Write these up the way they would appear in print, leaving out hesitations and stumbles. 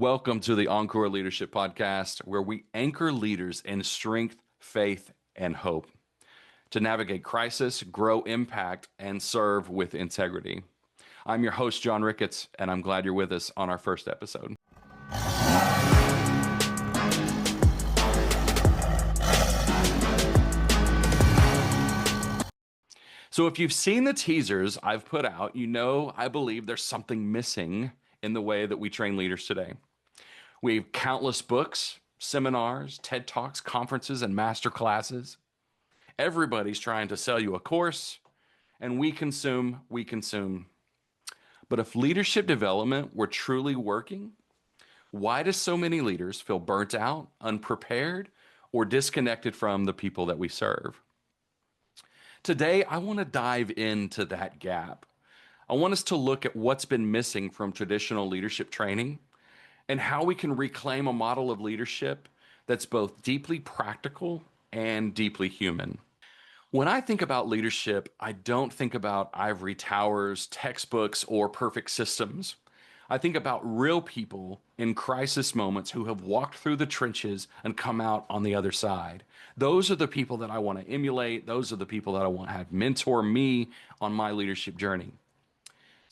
Welcome to the Ankyra Leadership Podcast, where we anchor leaders in strength, faith, and hope to navigate crisis, grow impact, and serve with integrity. I'm your host, John Ricketts, and I'm glad you're with us on our first episode. So if you've seen the teasers I've put out, you know I believe there's something missing in the way that we train leaders today. We have countless books, seminars, TED Talks, conferences, and master classes. Everybody's trying to sell you a course, and we consume. But if leadership development were truly working, why do so many leaders feel burnt out, unprepared, or disconnected from the people that we serve? Today, I want to dive into that gap. I want us to look at what's been missing from traditional leadership training and how we can reclaim a model of leadership that's both deeply practical and deeply human. When I think about leadership, I don't think about ivory towers, textbooks, or perfect systems. I think about real people in crisis moments who have walked through the trenches and come out on the other side. Those are the people that I want to emulate. Those are the people that I want to have mentor me on my leadership journey.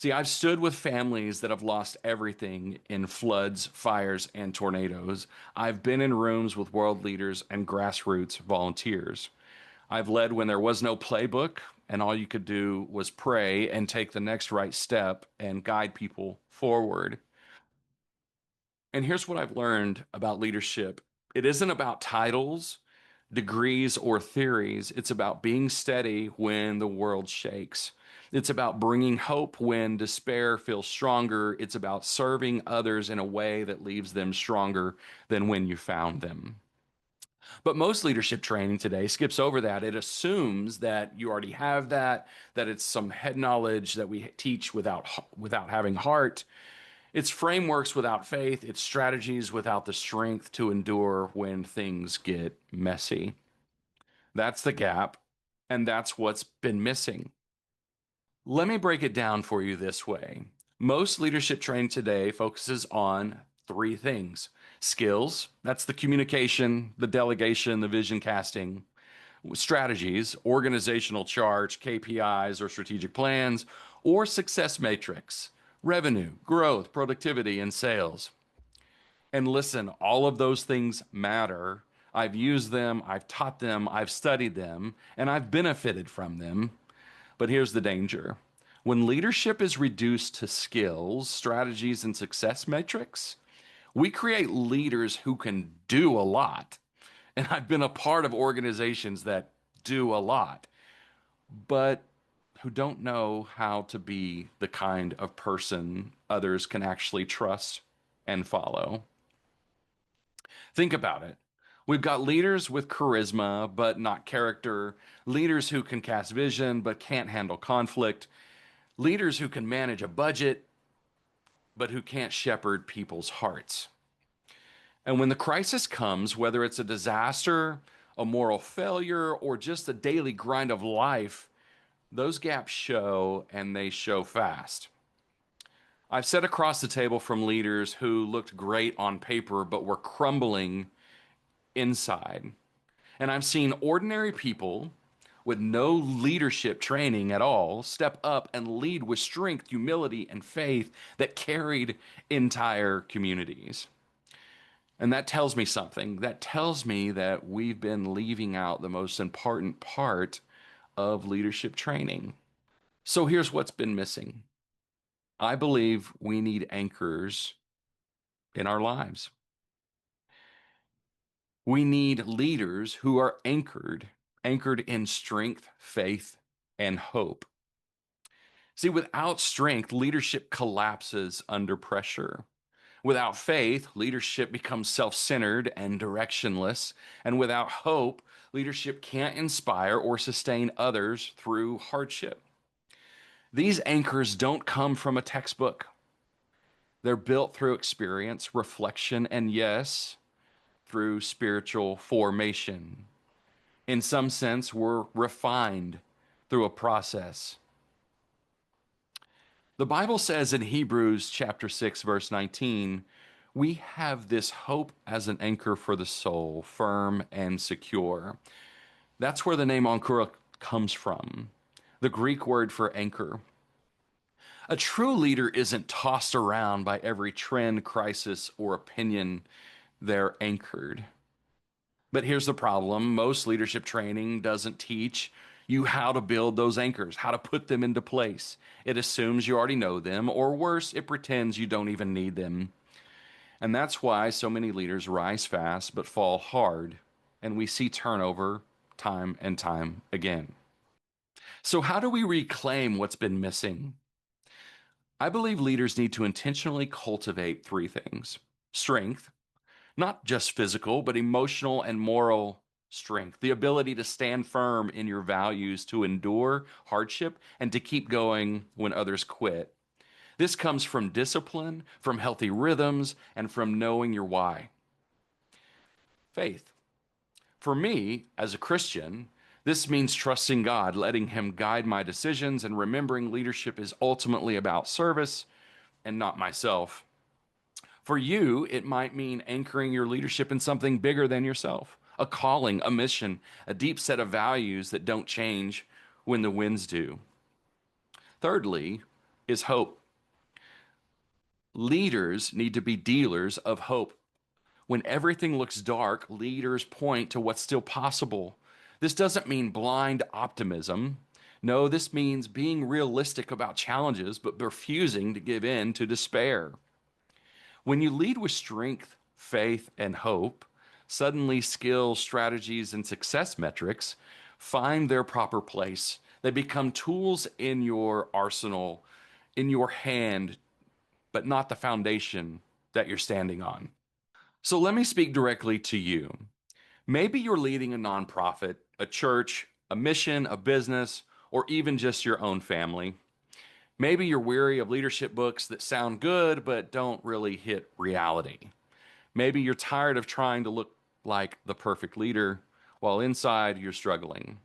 See, I've stood with families that have lost everything in floods, fires, and tornadoes. I've been in rooms with world leaders and grassroots volunteers. I've led when there was no playbook and all you could do was pray and take the next right step and guide people forward. And here's what I've learned about leadership. It isn't about titles, degrees, or theories. It's about being steady when the world shakes. It's about bringing hope when despair feels stronger. It's about serving others in a way that leaves them stronger than when you found them. But most leadership training today skips over that. It assumes that you already have that it's some head knowledge that we teach without having heart. It's frameworks without faith. It's strategies without the strength to endure when things get messy. That's the gap, and that's what's been missing. Let me break it down for you this way. Most leadership training today focuses on three things: skills, that's the communication, the delegation, the vision casting; strategies, organizational charts, KPIs or strategic plans; or success matrix, revenue, growth, productivity, and sales. And listen, all of those things matter. I've used them, I've taught them, I've studied them, and I've benefited from them. But here's the danger. When leadership is reduced to skills, strategies, and success metrics, we create leaders who can do a lot. And I've been a part of organizations that do a lot, but who don't know how to be the kind of person others can actually trust and follow. Think about it. We've got leaders with charisma, but not character, leaders who can cast vision, but can't handle conflict, leaders who can manage a budget, but who can't shepherd people's hearts. And when the crisis comes, whether it's a disaster, a moral failure, or just a daily grind of life, those gaps show, and they show fast. I've sat across the table from leaders who looked great on paper, but were crumbling inside. And I've seen ordinary people with no leadership training at all step up and lead with strength, humility, and faith that carried entire communities. And that tells me something. That tells me that we've been leaving out the most important part of leadership training. So here's what's been missing. I believe we need anchors in our lives. We need leaders who are anchored in strength, faith, and hope. See, without strength, leadership collapses under pressure. Without faith, leadership becomes self-centered and directionless. And without hope, leadership can't inspire or sustain others through hardship. These anchors don't come from a textbook. They're built through experience, reflection, and yes, through spiritual formation. In some sense, we're refined through a process. The Bible says in Hebrews chapter 6, verse 19, We have this hope as an anchor for the soul, firm and secure. That's where the name Ankyra comes from, the Greek word for anchor. A true leader isn't tossed around by every trend, crisis, or opinion. They're anchored. But here's the problem: most leadership training doesn't teach you how to build those anchors, how to put them into place. It assumes you already know them, or worse, it pretends you don't even need them. And that's why so many leaders rise fast but fall hard, and we see turnover time and time again. So, how do we reclaim what's been missing? I believe leaders need to intentionally cultivate three things: strength, not just physical, but emotional and moral strength, the ability to stand firm in your values, to endure hardship, and to keep going when others quit. This comes from discipline, from healthy rhythms, and from knowing your why. Faith. For me, as a Christian, this means trusting God, letting Him guide my decisions, and remembering leadership is ultimately about service and not myself. For you, it might mean anchoring your leadership in something bigger than yourself: a calling, a mission, a deep set of values that don't change when the winds do. Thirdly, is hope. Leaders need to be dealers of hope. When everything looks dark, leaders point to what's still possible. This doesn't mean blind optimism. No, this means being realistic about challenges, but refusing to give in to despair. When you lead with strength, faith, and hope, suddenly skills, strategies, and success metrics find their proper place. They become tools in your arsenal, in your hand, but not the foundation that you're standing on. So let me speak directly to you. Maybe you're leading a nonprofit, a church, a mission, a business, or even just your own family. Maybe you're weary of leadership books that sound good but don't really hit reality. Maybe you're tired of trying to look like the perfect leader while inside you're struggling.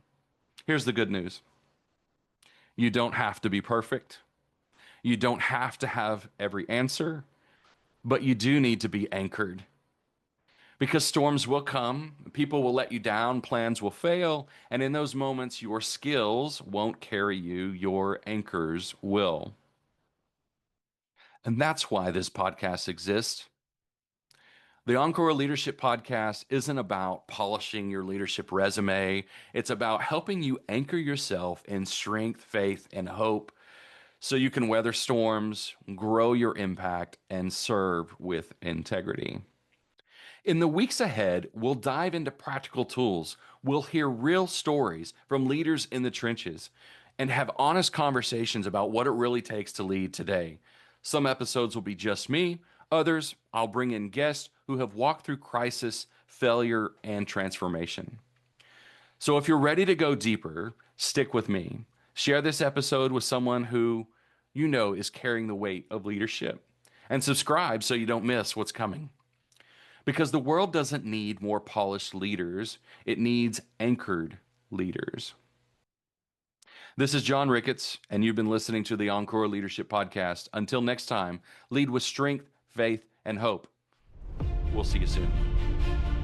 Here's the good news: you don't have to be perfect. You don't have to have every answer, but you do need to be anchored. Because storms will come, people will let you down, plans will fail, and in those moments, your skills won't carry you, your anchors will. And that's why this podcast exists. The Ankyra Leadership Podcast isn't about polishing your leadership resume. It's about helping you anchor yourself in strength, faith, and hope so you can weather storms, grow your impact, and serve with integrity. In the weeks ahead, we'll dive into practical tools. We'll hear real stories from leaders in the trenches and have honest conversations about what it really takes to lead today. Some episodes will be just me. Others, I'll bring in guests who have walked through crisis, failure, and transformation. So if you're ready to go deeper, stick with me. Share this episode with someone who you know is carrying the weight of leadership. And subscribe so you don't miss what's coming. Because the world doesn't need more polished leaders, it needs anchored leaders. This is John Ricketts, and you've been listening to the Ankyra Leadership Podcast. Until next time, lead with strength, faith, and hope. We'll see you soon.